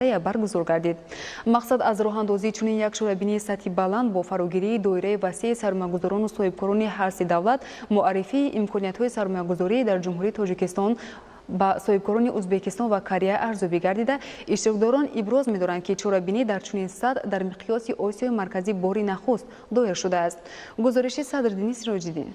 برگزار گردید. مقصد از راه اندازی چنین یک شورابینی سطحی بلند با فراگیری دایره وسیع سرمایه‌گذاران و صاحبکاران هر سه دولت، معرفی امکانیت‌های سرمایه‌گذاری در جمهوری تاجیکستان با صاحبکاران ازبکستان و کره ارزیابی گردیده. اشتراکداران ابراز می‌دارند که شورابینی در چنین سطح در مقیاس آسیای مرکزی باری نخست دایر شده است. گزارش صدر دینی سراج‌الدین.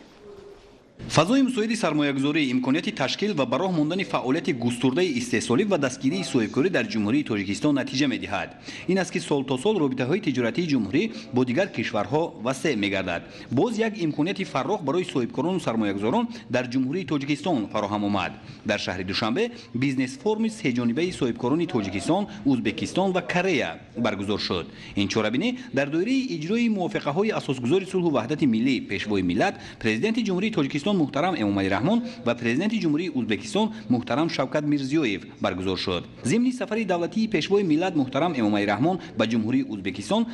فضای مساعد سرمایه‌گذاری، امکانات تشکیل و براه ماندن فعالیت گسترده استحصالی و دستگیری صاحبکاری در جمهوری تاجیکستان نتیجه می‌دهد. این است که سال تا سال رابطه‌های تجارتی جمهوری با دیگر کشورها وسیع می‌گردد. باز یک امکانات فراخ برای صاحبکاران و سرمایه‌گذاران در جمهوری تاجیکستان فراهم آمد. در شهر دوشنبه بیزنس فورم سه جانبه صاحبکاران تاجیکستان، ازبکستان و کره برگزار شد. این چهاربینی در دایره اجرای موافقه‌های اساسگذار صلح و وحدت ملی پیشوای ملت پرزیدنت جمهوری تاجیکستان محترم امامعلی رحمان و پرزیدنت جمهوری ازبکستان محترم شوکت میرزیویف برگزار شد. ضمن سفر دولتی پیشوای ملت محترم امامعلی رحمان به جمهوری ازبکستان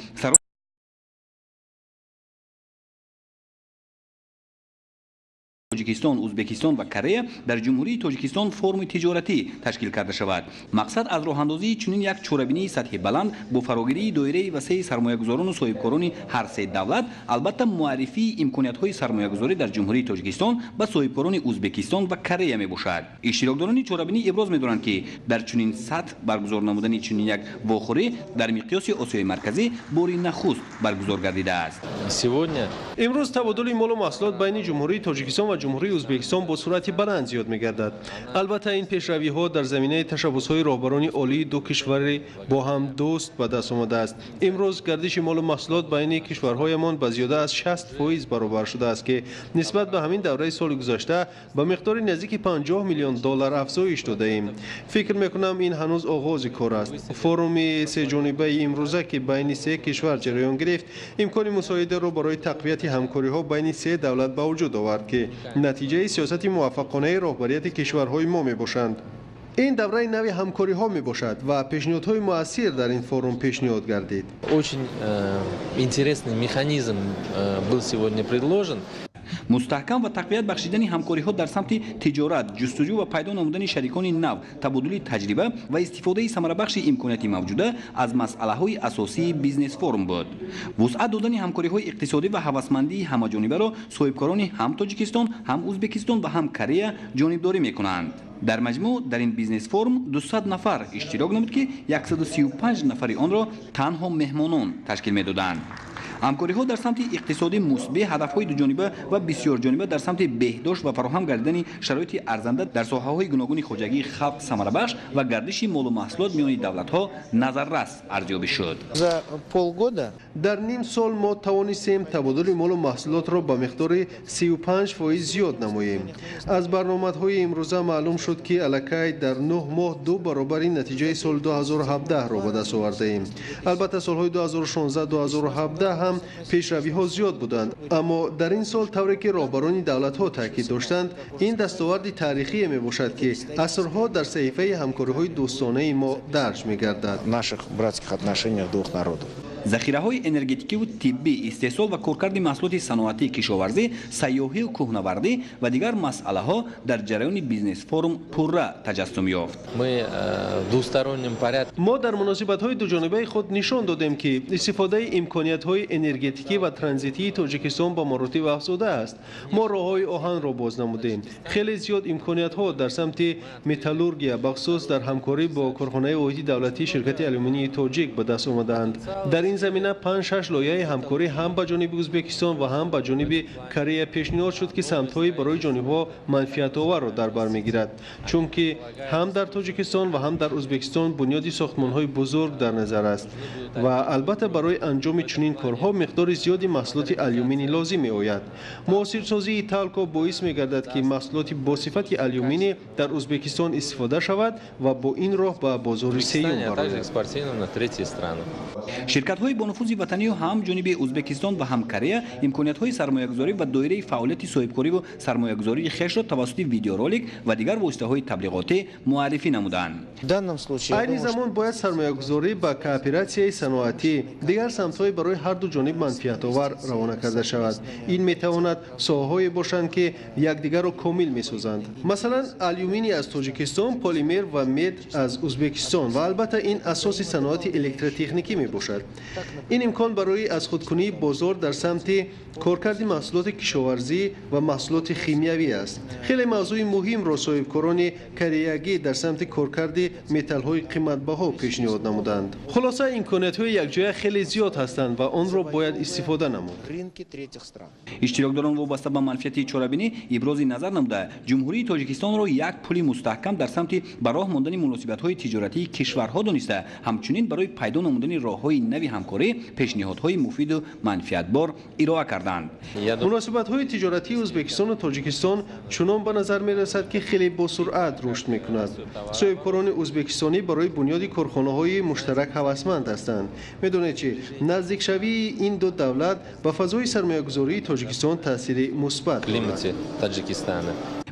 تاجیکستان، ازبکستان و کره در جمهوری تاجیکستان فرم تجارتی تشکیل کرده شود. مقصد از راه اندازی چنین یک چهاربینی سطحی بلند با فراگیری دایره وسیع سرمایه‌گذاران و صاحبکاران هر سه دولت، البته معرفی امکانیت‌های سرمایه‌گذاری در جمهوری تاجیکستان به صاحبکاران ازبکستان و کره میباشد. اشتراکداران چهاربینی ابراز می‌دارند که در چنین سطح برگزار نمودن چنین یک واخوری در مقیاس آسیای مرکزی باری نخست برگزار گردیده است. امروز تبادل مال و محصولات بین جمهوری تاجیکستان و جمهوری ازبکستان با سرعت بلند زیاد می‌گردد. البته این پیشروی‌ها در زمینه تشبس‌های راهبران عالی دو کشور با هم دوست به دست آمده است. امروز گردش مال و محصولات بین کشورهایمان به زیاده از 60% برابر شده است که نسبت به همین دوره سال گذشته به مقدار نزدیک 50 میلیون دلار افزایش داده ایم. فکر می‌کنم این هنوز آغاز کار است. فروم سه جانبه امروزه که بین سه کشور جریان گرفت، امکان مساعده را برای تقویت همکاری‌ها بین سه دولت به وجود آورد که نتیجه سیاست موفقانه راهبریت کشورهای ما می باشند. این دوره نوی همکاری ها می باشد و پیشنهادهای مؤثر در این فروم پیشنهاد گردید. Очень интересный механизм был сегодня предложен. مستحکم و تقویت بخشیدن همکاری‌ها در سمت تجارت، جستجو و پیدا نمودن شریکان نو، تبادل تجربه و استفاده ثمره بخش امکانات موجوده از مسئله‌های اساسی بیزنس فورم بود. وسعت دادن همکاری‌های اقتصادی و هوسمندی همه‌جانبه را صاحبکاران هم تاجیکستان، هم ازبکستان و هم کره جانبداری می‌کنند. در مجموع در این بیزنس فورم 200 نفر اشتراک نمود که 135 نفر آن را تنها مهمانان تشکیل می‌دادند. همکاری‌ها در سمت اقتصادی مثبت، هدف‌های دو جانبه و بسیار جانبه در سمت بهداشت و فراهم گردیدن شرایط ارزنده در ساحه‌های گوناگون خواجگی خلق ثمره بخش و گردش مال و محصولات میان دولت‌ها نظررس ارزیابی شد. در نیم سال ما توانستیم تبادل مال و محصولات را به مقدار 35% زیاد نماییم. از برنامه‌های امروزه معلوم شد که الکی در 9 ماه 2 برابر نتیجه سال 2017 را به دست آورده ایم. البته سال‌های 2016 2017 هم پیشروی‌ها زیاد بودند، اما در این سال طوری که راهبران دولت‌ها تاکید داشتند، این دستاورد تاریخی میباشد که عصرها در صحیفه همکاری‌های دوستانه ما درج می‌گردد. ذخیره‌های انرژتیکی و طبی، استحصال و کارکرد محصولات صنعتی، کشاورزی، سیاحی و کوهنوردی و دیگر مسائل‌ها در جریان بیزنس فورم پررا تجسم یافت. ما در مناسبت‌های دو جانبه خود نشان دادیم که استفاده امکانیت‌های انرژتیکی و ترانزیتی تاجیکستان با مراتب افزوده است. ما راه‌های آهن را باز نمودیم. خیلی زیاد امکانیت‌ها در سمت متالورگیا بخصوص در همکاری با کارخانه واحد دولتی شرکت آلومینی تاجیک به دست آمدند. در این زمینه 5-6 لایه همکاری هم با جانب ازبکستان و هم با جانب کره پیشنهاد شد که سمت‌های برای جانب‌ها منفعت آور را در بر می‌گیرد، چون که هم در تاجیکستان و هم در ازبکستان بنیاد ساختمان‌های بزرگ در نظر است و البته برای انجام چنین کارها مقدار زیادی محصولات آلومینی لازم می‌آید. معاصرسازی تالکو باعث می‌گردد که محصولات با صفت آلومینی در ازبکستان استفاده شود و با این راه به بازار سیوم برآید. شرکت شرکت‌های با نفوذ وطنی و هم جانب ازبکستان و هم کره امکانیت‌های سرمایه‌گذاری و دایره فعالیت صاحبکاری و سرمایه‌گذاری خویش را توسط ویدیورولیک و دیگر واسطه‌های تبلیغاتی معرفی نمودند. عین زمان باید سرمایه‌گذاری با کوآپراتسیای صنعتی دیگر سمت‌های برای هر دو جانب منفعت‌آور روانه کرده شود. این می‌تواند ساحه‌هایی باشند که یکدیگر را کامل می‌سازند. مثلا آلومینی از تاجیکستان، پلیمر و مد از ازبکستان و البته این اساس صنعت الکترotechniکی میباشد. این امکان برای از خودکنی بازار در سمت کارکرد محصولات کشاورزی و محصولات شیمیایی است. خیلی موضوع مهم را صاحبکاران کریگی در سمت کارکرد متال‌های قیمت‌بها پیشنهاد نمودند. خلاصه امکانیت‌های یکجای خیلی زیاد هستند و آن را باید استفاده نمود. اشتراکداران وابسته به منفعت چاره‌بینی ابراز نظر نموده جمهوری تاجیکستان را یک پل مستحکم در سمت به راه ماندن مناسبت‌های تجارتی کشورها دانسته، همچنین برای پیدا نمودن راه‌های نوی همکاری پیشنهادهای مفید و منفعتبار ارائه کردند. مناسبت‌های تجارتی ازبکستان و تاجیکستان چنان به نظر می‌رسد که خیلی با سرعت رشد می‌کند. صاحبکاران ازبکستانی برای بنیاد کارخانه‌های مشترک هوسمند هستند. می‌دانید چه نزدیک شوی این دو دولت به فضای سرمایه‌گذاری تاجیکستان تاثیر مثبت دارد.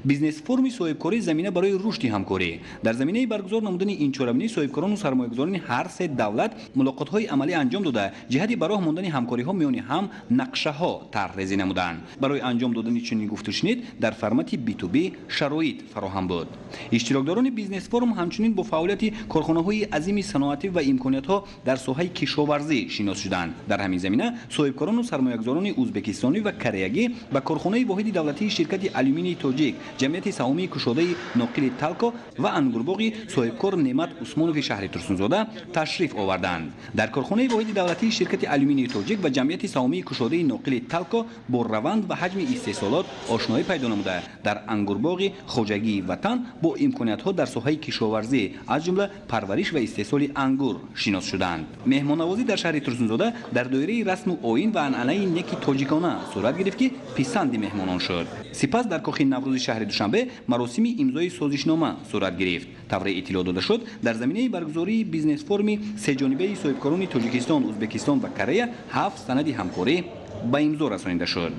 بیزنس فورم صاحبکاری زمینه برای رشد همکاری در زمینه برگزار نمودن این چهاربینی صاحبکاران و سرمایه‌گذاران هر سه دولت ملاقات‌های عملی انجام داده جهت برای ماندن همکاری‌ها میان هم نقشه‌ها طرح‌ریزی نمودند. برای انجام دادن چنین گفت و شنید در فرمت B2B شرایط فراهم بود. اشتراکداران بیزنس فورم همچنین با فعالیت کارخانه‌های عظیم صنعتی و امکانات‌ها در ساحه کشاورزی شناس شدند. در همین زمینه صاحبکاران و سرمایه‌گذاران ازبکستانی و کره‌ای با کارخانه واحد دولتی شرکت آلومینی تاجیک جمعیت سهامی کشاده ناقل تالکو و انگورباغی صاحبکار نعمت عثمانوف شهر ترسونزاده تشریف آوردند. در کارخانه واحد دولتی شرکت آلومینی تاجیک و جمعیت سهامی کشاده ناقل تالکو با روند و حجم استحصالات آشنایی پیدا نموده در انگورباغ خواجگی وطن با امکانات‌ها در ساحه کشاورزی از جمله پرورش و استحصال انگور شناس شدند. مهمان‌نوازی در شهر ترسونزاده در دایره رسم و آیین و عنعنه نک تاجیکانه صورت گرفت که پسند مهمانان شد. سپس در کاخ نوروز شهر دوشنبه مراسم امضای سازشنامه صورت گرفت. طور اطلاع داده شد در زمینه برگزاری بیزنس فورم سه جانبه صاحبکاران تاجیکستان، ازبکستان و کره 7 سند همکاری به امضا رسانیده شد.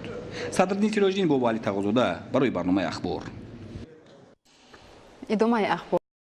صدرالدین تیراجدین با علی تقاضاده برای برنامه اخبار. ادامه اخبار